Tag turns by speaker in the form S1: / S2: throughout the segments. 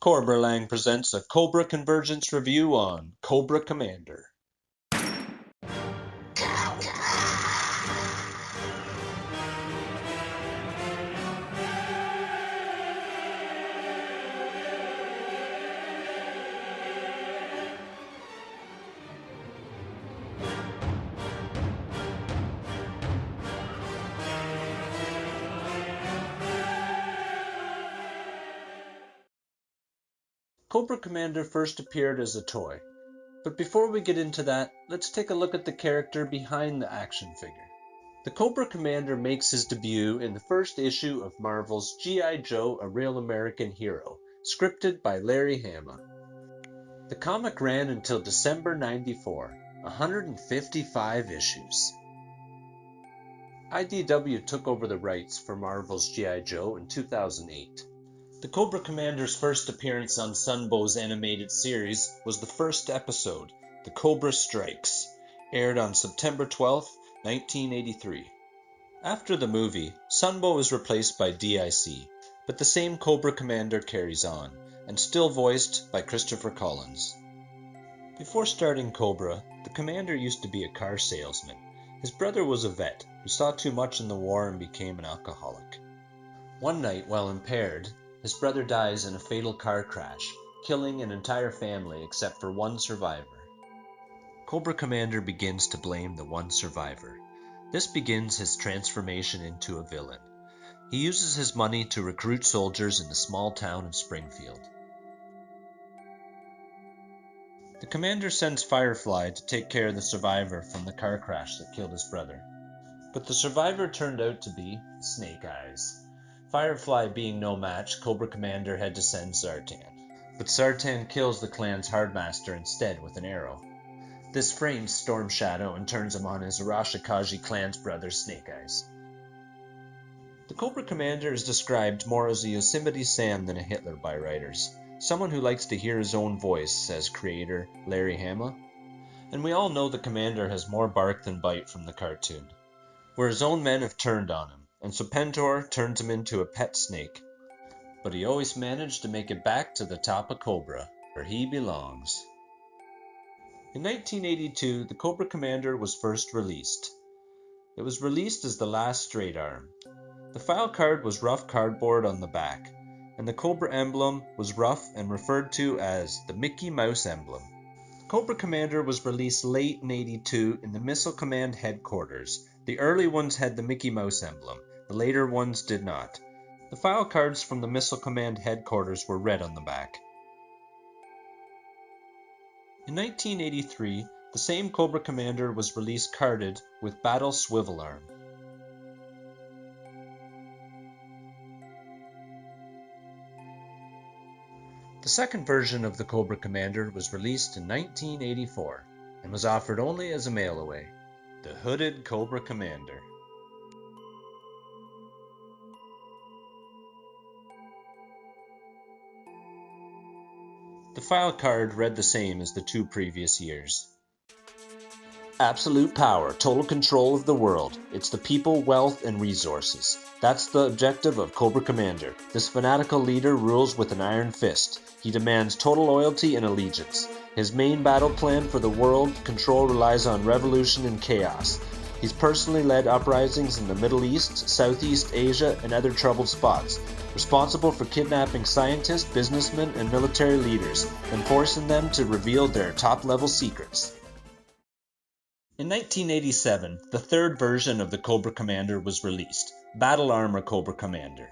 S1: Corbra Lang presents a Cobra Convergence review on Cobra Commander. Cobra Commander first appeared as a toy, but before we get into that, let's take a look at the character behind the action figure. The Cobra Commander makes his debut in the first issue of Marvel's GIJoe, A Real American Hero, scripted by Hama. The comic ran until December 94, 155 issues. IDW took over the rights for Marvel's GIJoe in 2008. The Cobra Commander's first appearance on Sunbow's animated series was the first episode, The Cobra Strikes, aired on September 12, 1983. After the movie, Sunbow is replaced by DIC, but the same Cobra Commander carries on, and still voiced by Christopher Collins. Before starting Cobra, the Commander used to be a car salesman. His brother was a vet who saw too much in the war and became an alcoholic. One night, while impaired, his brother dies in a fatal car crash, killing an entire family except for one survivor. Cobra Commander begins to blame the one survivor. This begins his transformation into a villain. He uses his money to recruit soldiers in the small town of Springfield. The Commander sends Firefly to take care of the survivor from the car crash that killed his brother. But the survivor turned out to be Snake Eyes. Firefly being no match, Cobra Commander had to send Zartan. But Zartan kills the clan's Hardmaster instead with an arrow. This frames Storm Shadow and turns him on his Arashikaji clan's brother Snake Eyes. The Cobra Commander is described more as a Yosemite Sam than a Hitler by writers. Someone who likes to hear his own voice, says creator Hama. And we all know the Commander has more bark than bite from the cartoon, where his own men have turned on him. And so Pentor turns him into a pet snake. But he always managed to make it back to the top of Cobra, where he belongs. In 1982, the Cobra Commander was first released. It was released as the last straight arm. The file card was rough cardboard on the back, and the Cobra emblem was rough and referred to as the Mickey Mouse emblem. Cobra Commander was released late in 82 in the Missile Command headquarters. The early ones had the Mickey Mouse emblem. The later ones did not. The file cards from the Missile Command headquarters were red on the back. In 1983, the same Cobra Commander was released carded with Battle Swivel Arm. The second version of the Cobra Commander was released in 1984 and was offered only as a mail-away. The Hooded Cobra Commander. The file card read the same as the two previous years. Absolute power, total control of the world. It's the people, wealth, and resources. That's the objective of Cobra Commander. This fanatical leader rules with an iron fist. He demands total loyalty and allegiance. His main battle plan for the world control relies on revolution and chaos. He's personally led uprisings in the Middle East, Southeast Asia, and other troubled spots, responsible for kidnapping scientists, businessmen, and military leaders, and forcing them to reveal their top-level secrets. In 1987, the third version of the Cobra Commander was released, Battle Armor Cobra Commander.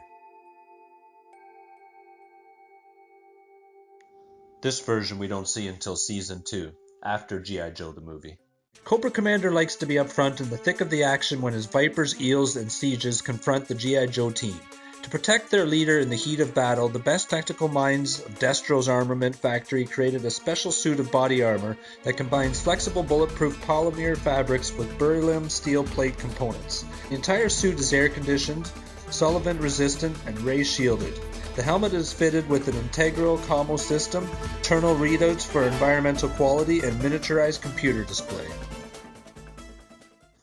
S1: This version we don't see until Season 2, after GIJoe the movie. Cobra Commander likes to be up front in the thick of the action when his Vipers, Eels, and Sieges confront the GIJoe team. To protect their leader in the heat of battle, the best tactical minds of Destro's armament factory created a special suit of body armor that combines flexible bulletproof polymer fabrics with beryllium steel plate components. The entire suit is air-conditioned, solvent resistant, and ray shielded. The helmet is fitted with an integral commo system, internal readouts for environmental quality, and miniaturized computer display.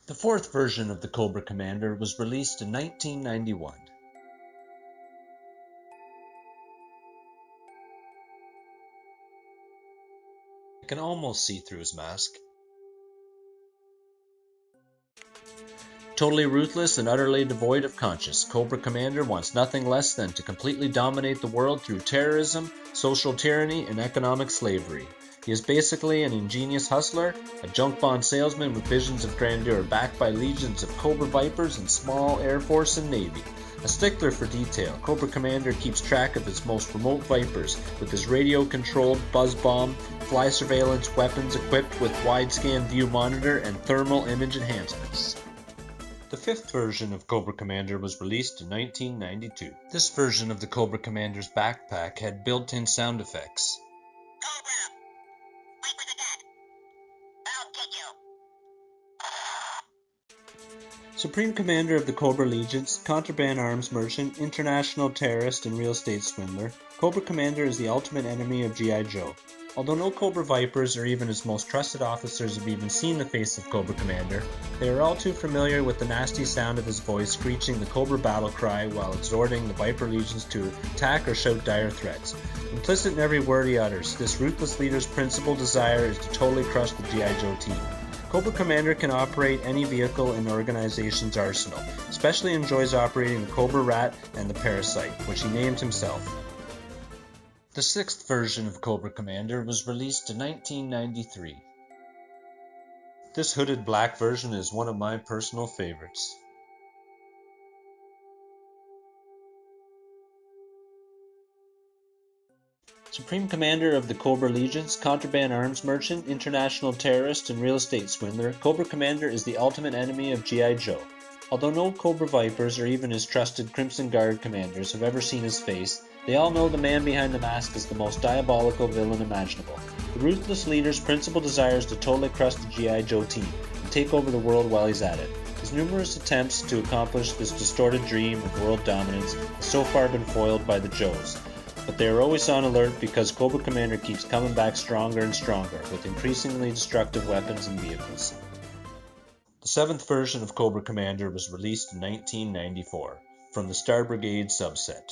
S1: The fourth version of the Cobra Commander was released in 1991. I can almost see through his mask. Totally ruthless and utterly devoid of conscience, Cobra Commander wants nothing less than to completely dominate the world through terrorism, social tyranny, and economic slavery. He is basically an ingenious hustler, a junk bond salesman with visions of grandeur backed by legions of Cobra Vipers and small Air Force and Navy. A stickler for detail, Cobra Commander keeps track of his most remote Vipers with his radio-controlled buzz bomb, fly surveillance weapons equipped with wide-scan view monitor and thermal image enhancements. The fifth version of Cobra Commander was released in 1992. This version of the Cobra Commander's backpack had built-in sound effects.
S2: Cobra! Wait for the cat! I'll get you!
S1: Supreme Commander of the Cobra Legions, contraband arms merchant, international terrorist, and real estate swindler, Cobra Commander is the ultimate enemy of GIJoe. Although no Cobra Vipers or even his most trusted officers have even seen the face of Cobra Commander, they are all too familiar with the nasty sound of his voice screeching the Cobra battle cry while exhorting the Viper legions to attack or shout dire threats. Implicit in every word he utters, this ruthless leader's principal desire is to totally crush the GIJoe team. Cobra Commander can operate any vehicle in the organization's arsenal, especially enjoys operating the Cobra Rat and the Parasite, which he named himself. The sixth version of Cobra Commander was released in 1993. This hooded black version is one of my personal favorites. Supreme Commander of the Cobra Legions, contraband arms merchant, international terrorist, and real estate swindler, Cobra Commander is the ultimate enemy of GIJoe. Although no Cobra Vipers or even his trusted Crimson Guard commanders have ever seen his face, they all know the man behind the mask is the most diabolical villain imaginable. The ruthless leader's principal desire is to totally crush the GIJoe team and take over the world while he's at it. His numerous attempts to accomplish this distorted dream of world dominance have so far been foiled by the Joes, but they are always on alert because Cobra Commander keeps coming back stronger and stronger with increasingly destructive weapons and vehicles. The seventh version of Cobra Commander was released in 1994 from the Star Brigade subset.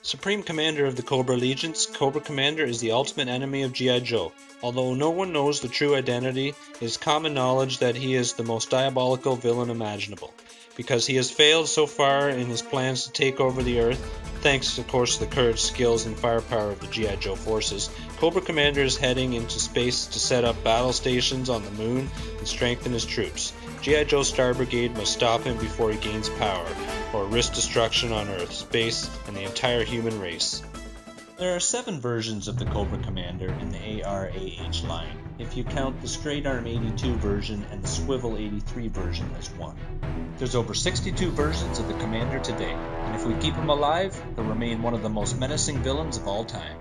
S1: Supreme Commander of the Cobra Legions, Cobra Commander is the ultimate enemy of GIJoe. Although no one knows the true identity, it is common knowledge that he is the most diabolical villain imaginable. Because he has failed so far in his plans to take over the Earth, thanks of course to the courage, skills, and firepower of the GIJoe forces, Cobra Commander is heading into space to set up battle stations on the moon and strengthen his troops. GIJoe Star Brigade must stop him before he gains power, or risk destruction on Earth, space, and the entire human race. There are 7 versions of the Cobra Commander in the AR-AH line, if you count the Straight Arm 82 version and the Swivel 83 version as one. There's over 62 versions of the Commander today, and if we keep him alive, he'll remain one of the most menacing villains of all time.